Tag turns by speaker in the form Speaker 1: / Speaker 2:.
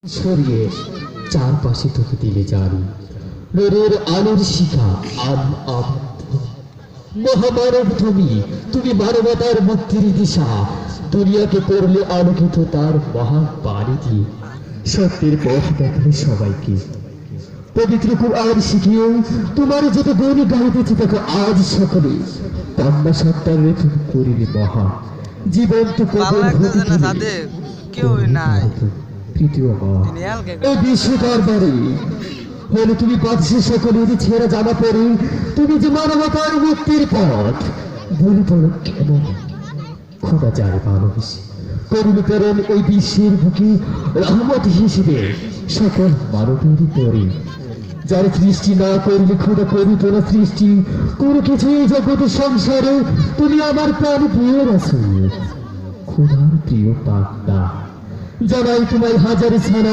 Speaker 1: সরিয়ে চারপাশে তোকে দিলে জানি নূরের আলোর শিখা মহামানব তুমি তুমি মানবতার মুক্তির দিশা দুনিয়াকে করলে আলোকিত তার মহান বাণী দিয়ে সত্যের পথ দেখালে সবাইকে পবিত্র কুরআন শিখিয়ে তোমার যত গুণ গাইতেছে দেখো আজ সকলে কান্না সত্তারে তুমি করিলে মহা জীবন্ত কবর হতে
Speaker 2: কেউই নাই
Speaker 1: তৃতীয় এই বিশ্ব দরবারে হলে তুমি বাদশাহ সকলের ছেঁড়া জামা পরে তুমি যে মানবতার মুক্তির পথ বলে পড়ো কেমন খোদা যায় ভালোবেসে করুণ করেন এই বিশ্বের বুকে রহমত হিসেবে সকল মানবের পরে যার সৃষ্টি না করলে খোদা করি তোরা সৃষ্টি কোনো কিছু এই জগতের সংসারে তুমি আমার প্রাণ প্রিয় রাসূল খোদার প্রিয় বান্দা জানাই তোমায় হাজার সালাম।